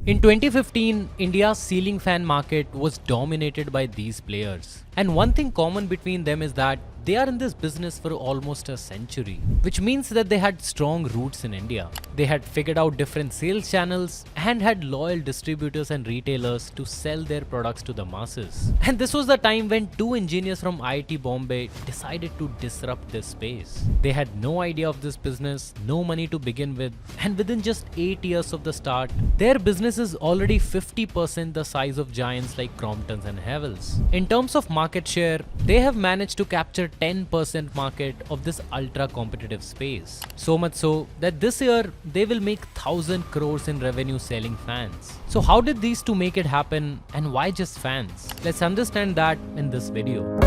In 2015, India's ceiling fan market was dominated by these players. And one thing common between them is that they are in this business for almost a century, which means that they had strong roots in India. They had figured out different sales channels and had loyal distributors and retailers to sell their products to the masses. And this was the time when two engineers from IIT Bombay decided to disrupt this space. They had no idea of this business, no money to begin with, and within just 8 years of the start, their business is already 50% the size of giants like Cromptons and Havels. In terms of market share, they have managed to capture 10% market of this ultra competitive space. So much so that this year they will make 1,000 crores in revenue selling fans. So how did these two make it happen, and why just fans? Let's understand that in this video.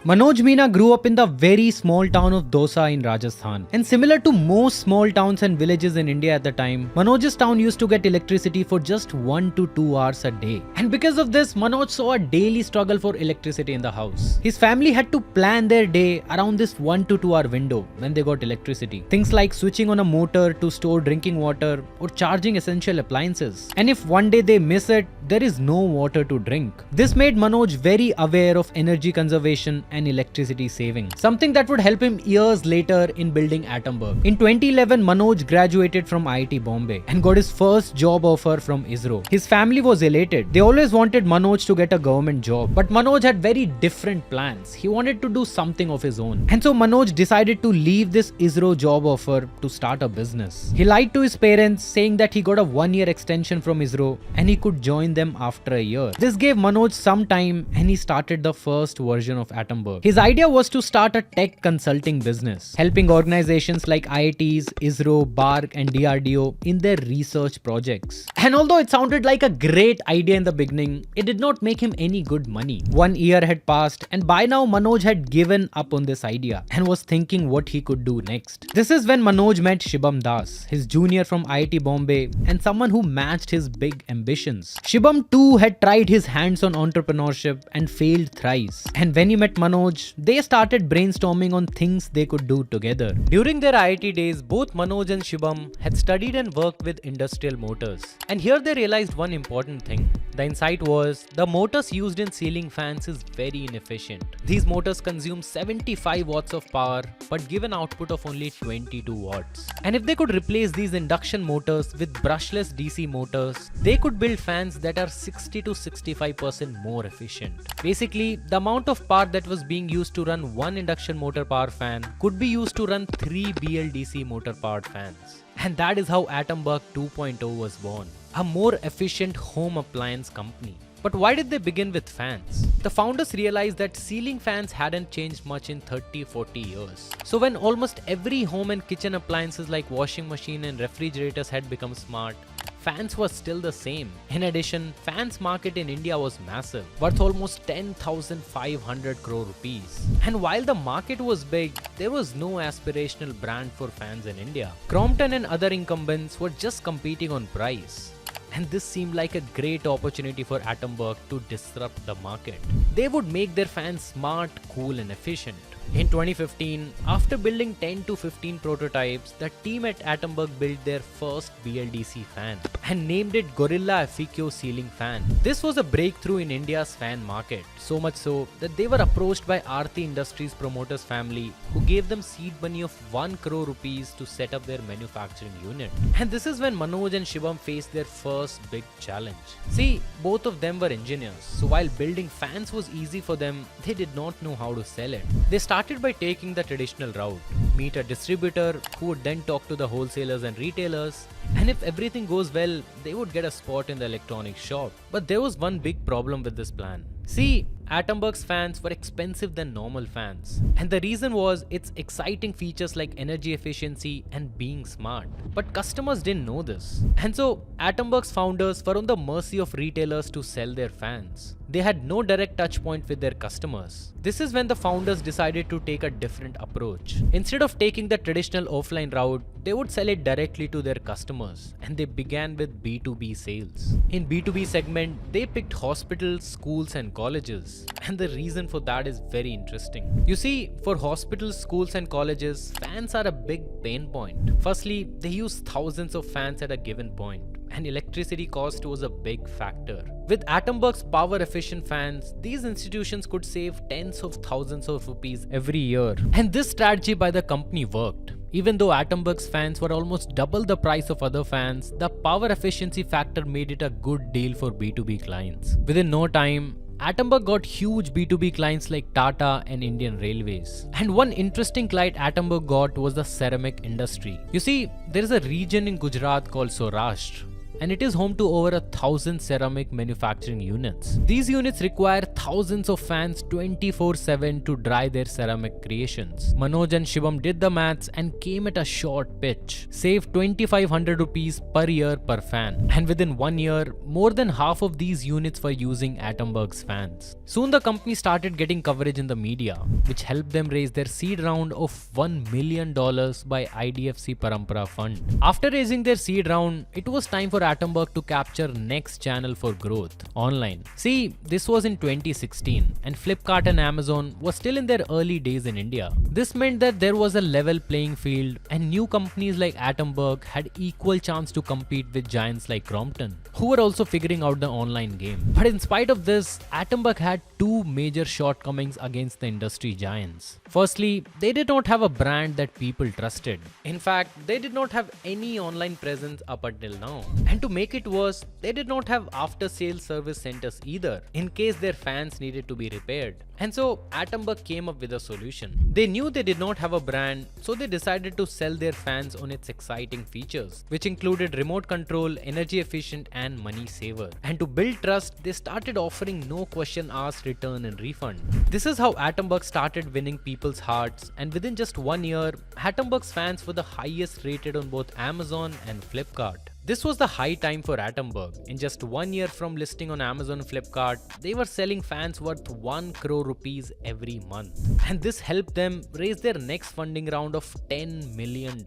Manoj Meena grew up in the very small town of Dosa in Rajasthan. And similar to most small towns and villages in India at the time, Manoj's town used to get electricity for just 1 to 2 hours a day. And because of this, Manoj saw a daily struggle for electricity in the house. His family had to plan their day around this 1 to 2 hour window when they got electricity. Things like switching on a motor to store drinking water or charging essential appliances. And if one day they miss it, there is no water to drink. This made Manoj very aware of energy conservation and electricity saving, something that would help him years later in building Atomberg. In 2011, Manoj graduated from IIT Bombay and got his first job offer from ISRO. His family was elated. They always wanted Manoj to get a government job, but Manoj had very different plans. He wanted to do something of his own. And so Manoj decided to leave this ISRO job offer to start a business. He lied to his parents, saying that he got a 1-year extension from ISRO and he could join them after a year. This gave Manoj some time and he started the first version of Atomberg. His idea was to start a tech consulting business, helping organizations like IITs, ISRO, BARC and DRDO in their research projects. And although it sounded like a great idea in the beginning, it did not make him any good money. 1 year had passed and by now Manoj had given up on this idea and was thinking what he could do next. This is when Manoj met Shibam Das, his junior from IIT Bombay and someone who matched his big ambitions. Shibam too had tried his hands on entrepreneurship and failed thrice. And when he met Manoj, they started brainstorming on things they could do together. During their IIT days, both Manoj and Shibam had studied and worked with industrial motors. And here they realized one important thing. The insight was the motors used in ceiling fans is very inefficient. These motors consume 75 watts of power but give an output of only 22 watts. And if they could replace these induction motors with brushless DC motors, they could build fans that are 60 to 65% more efficient. Basically, the amount of power that was being used to run one induction motor power fan could be used to run 3 BLDC motor powered fans. And that is how Atomberg 2.0 was born, a more efficient home appliance company. But why did they begin with fans? The founders realized that ceiling fans hadn't changed much in 30-40 years. So when almost every home and kitchen appliances like washing machine and refrigerators had become smart, fans were still the same. In addition, fans market in India was massive, worth almost 10,500 crore rupees. And while the market was big, there was no aspirational brand for fans in India. Crompton and other incumbents were just competing on price. And this seemed like a great opportunity for Atomberg to disrupt the market. They would make their fans smart, cool and efficient. In 2015, after building 10 to 15 prototypes, the team at Atomberg built their first BLDC fan and named it Gorilla Efficio Ceiling Fan. This was a breakthrough in India's fan market, so much so that they were approached by Aarti Industries promoters family who gave them seed money of 1 crore rupees to set up their manufacturing unit. And this is when Manoj and Shibam faced their first big challenge. See, both of them were engineers, so while building fans was easy for them, they did not know how to sell it. They started by taking the traditional route, meet a distributor who would then talk to the wholesalers and retailers, and if everything goes well, they would get a spot in the electronics shop. But there was one big problem with this plan. See, Atomberg's fans were expensive than normal fans, and the reason was its exciting features like energy efficiency and being smart. But customers didn't know this, and so Atomberg's founders were on the mercy of retailers to sell their fans. They had no direct touch point with their customers. This is when the founders decided to take a different approach. Instead of taking the traditional offline route, they would sell it directly to their customers, and they began with B2B sales. In B2B segment, they picked hospitals, schools and colleges. this. And the reason for that is very interesting. You see, for hospitals, schools and colleges, fans are a big pain point. Firstly, they use thousands of fans at a given point, and electricity cost was a big factor. With Atomberg's power efficient fans, these institutions could save tens of thousands of rupees every year. And this strategy by the company worked. Even though Atomberg's fans were almost double the price of other fans, the power efficiency factor made it a good deal for B2B clients. Within no time, Atomberg got huge B2B clients like Tata and Indian Railways. And one interesting client Atomberg got was the ceramic industry. You see, there is a region in Gujarat called Saurashtra, and it is home to over 1,000 ceramic manufacturing units. These units require thousands of fans 24/7 to dry their ceramic creations. Manoj and Shibam did the maths and came at a short pitch. Save 2,500 rupees per year per fan. And within 1 year, more than half of these units were using Atomberg's fans. Soon the company started getting coverage in the media, which helped them raise their seed round of $1 million by IDFC Parampara Fund. After raising their seed round, it was time for Atomberg to capture next channel for growth, online. See, this was in 2016 and Flipkart and Amazon were still in their early days in India. This meant that there was a level playing field and new companies like Atomberg had equal chance to compete with giants like Crompton, who were also figuring out the online game. But in spite of this, Atomberg had two major shortcomings against the industry giants. Firstly, they did not have a brand that people trusted. In fact, they did not have any online presence up until now. And to make it worse, they did not have after-sales service centers either, in case their fans needed to be repaired. And so Atomberg came up with a solution. They knew they did not have a brand, so they decided to sell their fans on its exciting features, which included remote control, energy efficient and money saver. And to build trust, they started offering no question asked return and refund. This is how Atomberg started winning people's hearts, and within just 1 year, Atomberg's fans were the highest rated on both Amazon and Flipkart. This was the high time for Atomberg. In just 1 year from listing on Amazon and Flipkart, they were selling fans worth 1 crore rupees every month. And this helped them raise their next funding round of $10 million.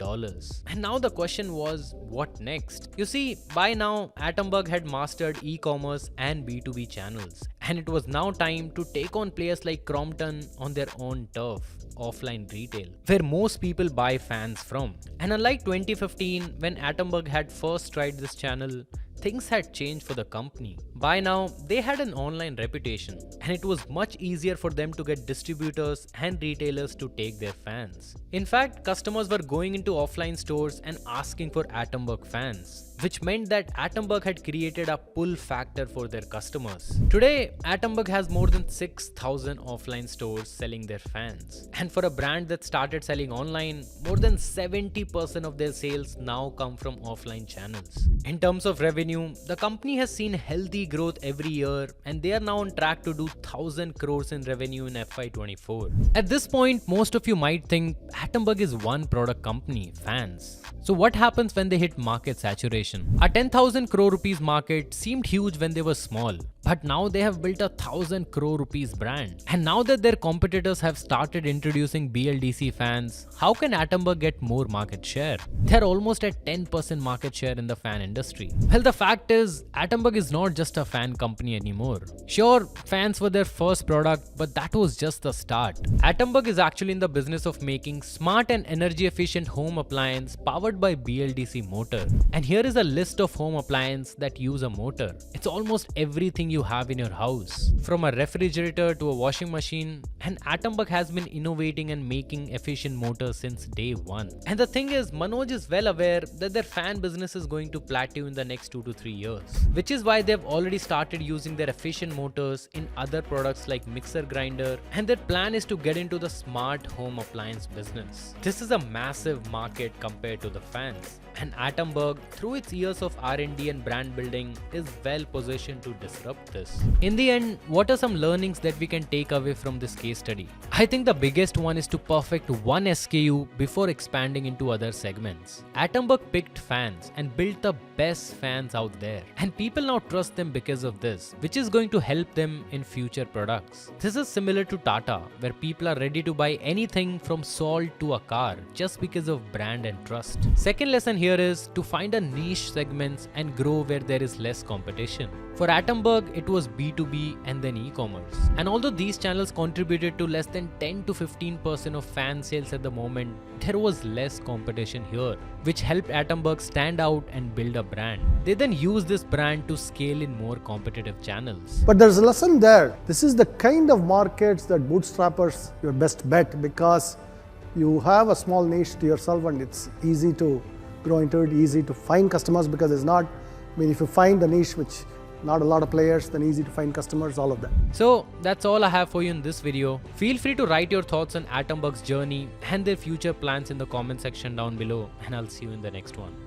And now the question was, what next? You see, by now, Atomberg had mastered e-commerce and B2B channels. And it was now time to take on players like Crompton on their own turf, offline retail, where most people buy fans from. And unlike 2015, when Atomberg had first tried this channel, things had changed for the company. By now, they had an online reputation, and it was much easier for them to get distributors and retailers to take their fans. In fact, customers were going into offline stores and asking for Atomberg fans, which meant that Atomberg had created a pull factor for their customers. Today, Atomberg has more than 6,000 offline stores selling their fans. And for a brand that started selling online, more than 70% of their sales now come from offline channels. In terms of revenue, the company has seen healthy growth every year, and they are now on track to do 1,000 crores in revenue in FY24. At this point, most of you might think Atomberg is one product company, fans. So what happens when they hit market saturation? A 10,000 crore rupees market seemed huge when they were small, but now they have built a 1,000 crore rupees brand. And now that their competitors have started introducing BLDC fans, how can Atomberg get more market share? They're almost at 10% market share in the fan industry. Well, the fact is, Atomberg is not just a fan company anymore. Sure, fans were their first product, but that was just the start. Atomberg is actually in the business of making smart and energy efficient home appliance powered by BLDC motor. And here is a list of home appliances that use a motor. It's almost everything you have in your house, from a refrigerator to a washing machine, and Atomberg has been innovating and making efficient motors since day one. And the thing is, Manoj is well aware that their fan business is going to plateau in the next 2 to 3 years, which is why they've already started using their efficient motors in other products like mixer grinder, and their plan is to get into the smart home appliance business. This is a massive market compared to the fans, and Atomberg, through its years of R&D and brand building, is well positioned to disrupt this. In the end, what are some learnings that we can take away from this case study? I think the biggest one is to perfect one SKU before expanding into other segments. Atomberg picked fans and built the best fans out there, and people now trust them because of this, which is going to help them in future products. This is similar to Tata, where people are ready to buy anything from salt to a car just because of brand and trust. Second lesson here here is to find a niche segments and grow where there is less competition. For Atomberg, it was B2B and then e-commerce. And although these channels contributed to less than 10 to 15% of fan sales at the moment, there was less competition here, which helped Atomberg stand out and build a brand. They then used this brand to scale in more competitive channels. But there's a lesson there. This is the kind of markets that bootstrappers your best bet, because you have a small niche to yourself and it's easy to grow into it, easy to find customers, because it's not, if you find a niche which not a lot of players, then easy to find customers, all of that. So that's all I have for you in this video. Feel free to write your thoughts on Atomberg's journey and their future plans in the comment section down below, and I'll see you in the next one.